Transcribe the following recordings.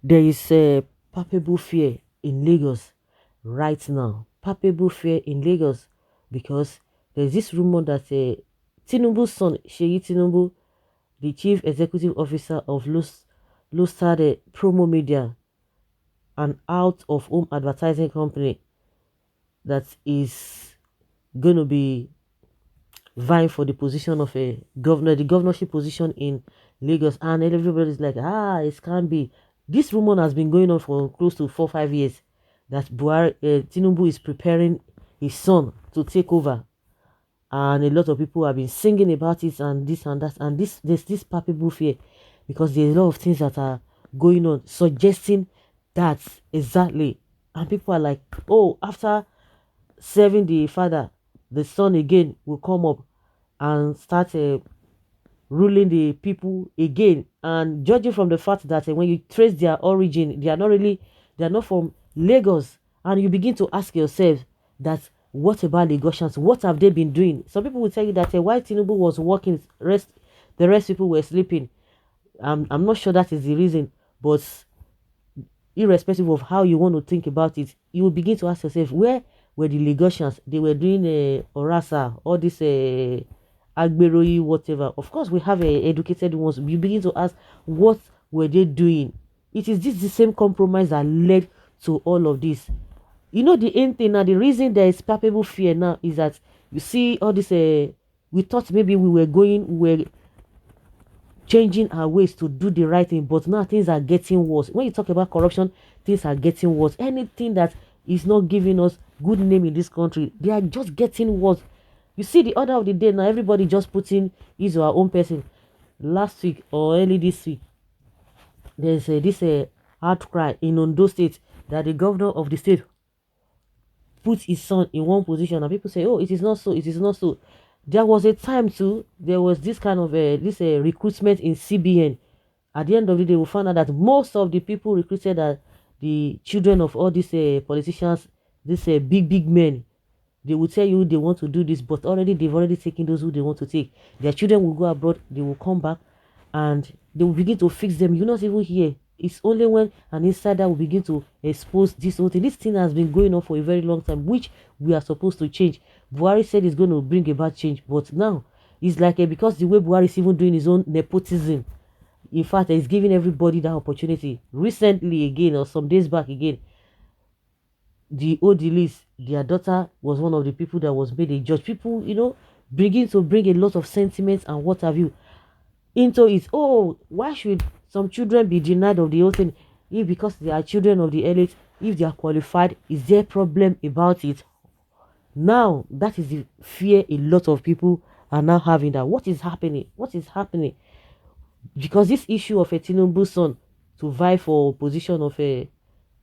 There is a palpable fear in Lagos right now. Palpable fear in Lagos because there's this rumor that Tinubu's son, Seyi Tinubu, the chief executive officer of Lustad Promo Media, an out-of-home advertising company that is going to be vying for the position of a governor, the governorship position in Lagos, and everybody's like, it can't be. This rumor has been going on for close to 4 5 years that Tinubu is preparing his son to take over, and a lot of people have been singing about it and this and that, and there's this palpable fear because there's a lot of things that are going on suggesting that exactly, and people are like, oh, after serving the father, the son again will come up and start ruling the people again. And judging from the fact that when you trace their origin, they are not from Lagos, and you begin to ask yourself that what about Lagosians? What have they been doing? Some people will tell you that while Tinubu was working, the rest people were sleeping. I'm not sure that is the reason, but irrespective of how you want to think about it, you will begin to ask yourself, where were the Lagosians? They were doing Orasa, all this Agberoyi, whatever. Of course, we have educated ones. You begin to ask, what were they doing? It is this the same compromise that led to all of this. You know, the end thing now, the reason there is palpable fear now is that you see all this. We thought maybe we were changing our ways to do the right thing, but now things are getting worse. When you talk about corruption, things are getting worse. Anything that is not giving us good name in this country, they are just getting worse. You see, the order of the day now, everybody just putting his or her own person. Last week or early this week, there's this outcry in Ondo State that the governor of the state put his son in one position, and people say, oh, it is not so, it is not so. There was a time too, there was this kind of this recruitment in CBN. At the end of the day, we found out that most of the people recruited are the children of all these politicians, these big men. They will tell you they want to do this, but they've already taken those who they want to take. Their children will go abroad, they will come back, and they will begin to fix them. You're not even here. It's only when an insider will begin to expose this whole thing. This thing has been going on for a very long time, which we are supposed to change. Buhari said he's going to bring about change, but now it's like because the way Buhari is even doing his own nepotism, in fact, he's giving everybody that opportunity. Recently, again, or some days back again, the Odilis, their daughter, was one of the people that was made a judge. People, begin to bring a lot of sentiments and what have you into it. Oh, why should some children be denied of the whole thing? If because they are children of the elite, if they are qualified, is there a problem about it? Now, that is the fear a lot of people are now having, that what is happening? What is happening? Because this issue of a Tinubu's son to vie for position of a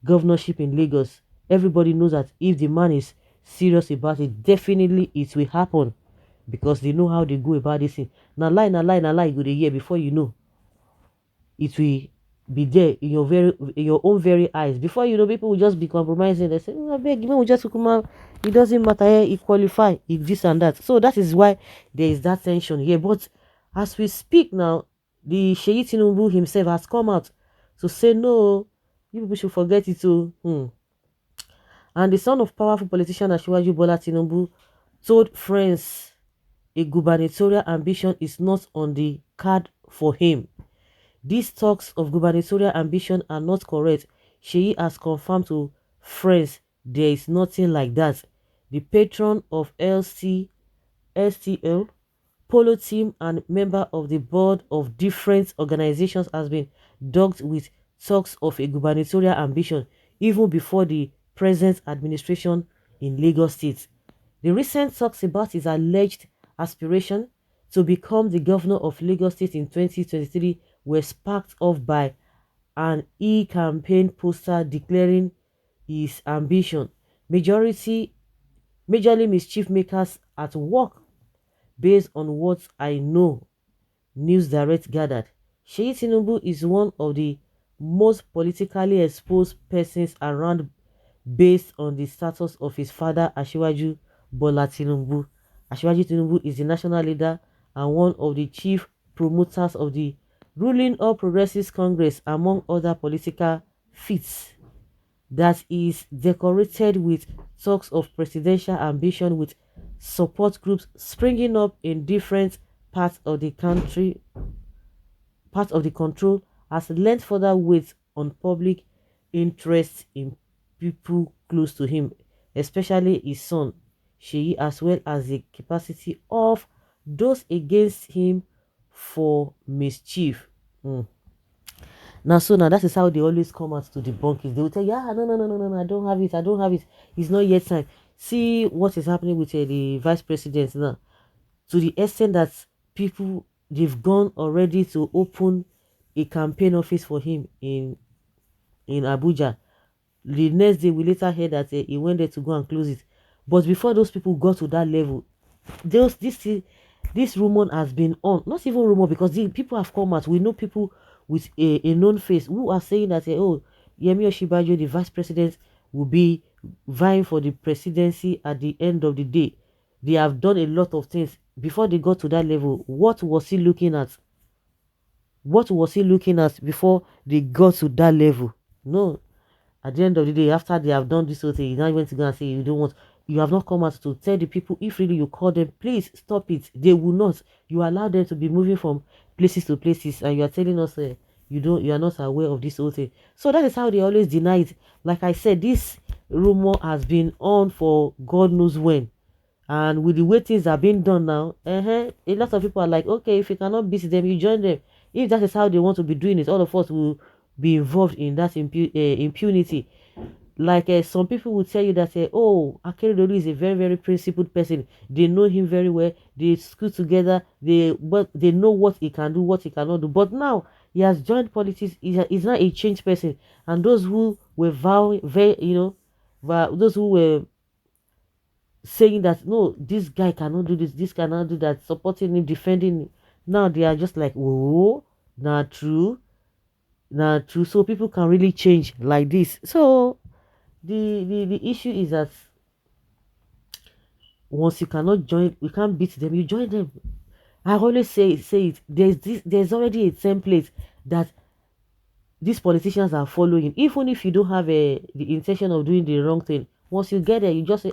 governorship in Lagos, everybody knows that if the man is serious about it, definitely it will happen, because they know how they go about this thing. Now lie, now lie, now lie, go the year before you know, it will be there in your own very eyes. Before you know, people will just be compromising. They say, I beg, will just come out. It doesn't matter, he qualify, if this and that. So that is why there is that tension here. But as we speak now, the Seyi Tinubu himself has come out to say, no, you people should forget it too. And the son of powerful politician Asiwaju Bola Tinubu told friends a gubernatorial ambition is not on the card for him. These talks of gubernatorial ambition are not correct. Seyi has confirmed to friends there is nothing like that. The patron of STL, polo team and member of the board of different organizations has been dogged with talks of a gubernatorial ambition even before the present administration in Lagos State. The recent talks about his alleged aspiration to become the governor of Lagos State in 2023 were sparked off by an e-campaign poster declaring his ambition. Majorly mischief makers at work, based on what I know, News Direct gathered. Seyi Tinubu is one of the most politically exposed persons around, based on the status of his father Asiwaju Bola Tinubu. Asiwaju Tinubu is the national leader and one of the chief promoters of the ruling All Progressives Congress, among other political feats that is decorated with talks of presidential ambition, with support groups springing up in different parts of the country, part of the control, has lent further weight on public interest in people close to him, especially his son, Sheyi, as well as the capacity of those against him for mischief. Mm. Now, so now that is how they always come out to debunk it. They will tell you, no, no, no, no, no, no, I don't have it, I don't have it. It's not yet time. See what is happening with the vice president now, to the extent that people, they've gone already to open a campaign office for him in Abuja. The next day, we later heard that he went there to go and close it. But before those people got to that level, those this rumor has been on. Not even rumor, because the people have come out. We know people with a known face who are saying that oh, Yemi Oshibajo, the vice president, will be vying for the presidency at the end of the day. They have done a lot of things before they got to that level. What was he looking at? What was he looking at before they got to that level? No. At the end of the day, after they have done this whole thing, you now went to go and say you don't want, you have not come out to tell the people, if really you call them, please stop it. They will not. You allow them to be moving from places to places, and you are telling us you are not aware of this whole thing. So that is how they always deny it. Like I said, this rumor has been on for God knows when. And with the way things are being done now, a lot of people are like, okay, if you cannot beat them, you join them. If that is how they want to be doing it, all of us will be involved in that impunity. Like some people will tell you that, oh, Akeredolu is a very, very principled person. They know him very well. They school together. But they know what he can do, what he cannot do. But now he has joined politics. He's not a changed person. And those who were vowing, those who were saying that no, this guy cannot do this cannot do that, supporting him, defending him, now they are just like, oh, not true, not true. So people can really change like this. So the issue is that once you cannot join, we can't beat them, you join them. I always say it, there's already a template that these politicians are following. Even if you don't have the intention of doing the wrong thing, once you get there, you just say,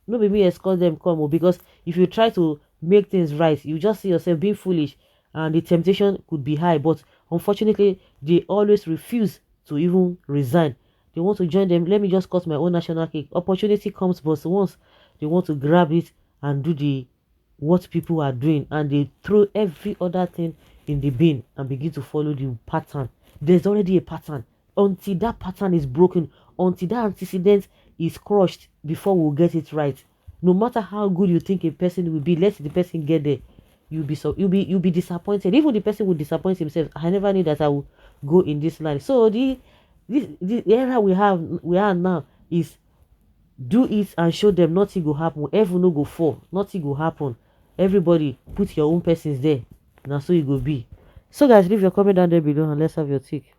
no, baby, escort them, come. Because if you try to make things right, you just see yourself being foolish, and the temptation could be high. But unfortunately, they always refuse to even resign. They want to join them. Let me just cut my own national cake. Opportunity comes, but once they want to grab it and do the what people are doing, and they throw every other thing in the bin and begin to follow the pattern. There's already a pattern. Until that pattern is broken, until that antecedent is crushed, before we'll get it right. No matter how good you think a person will be, let the person get there, you'll be disappointed. Even the person will disappoint himself. I never knew that I would go in this line. So the era we are now is do it and show them. Nothing will happen. Everyone no go fall. Nothing will happen. Everybody put your own persons there. Now so it will be. So guys, leave your comment down there below and let's have your take.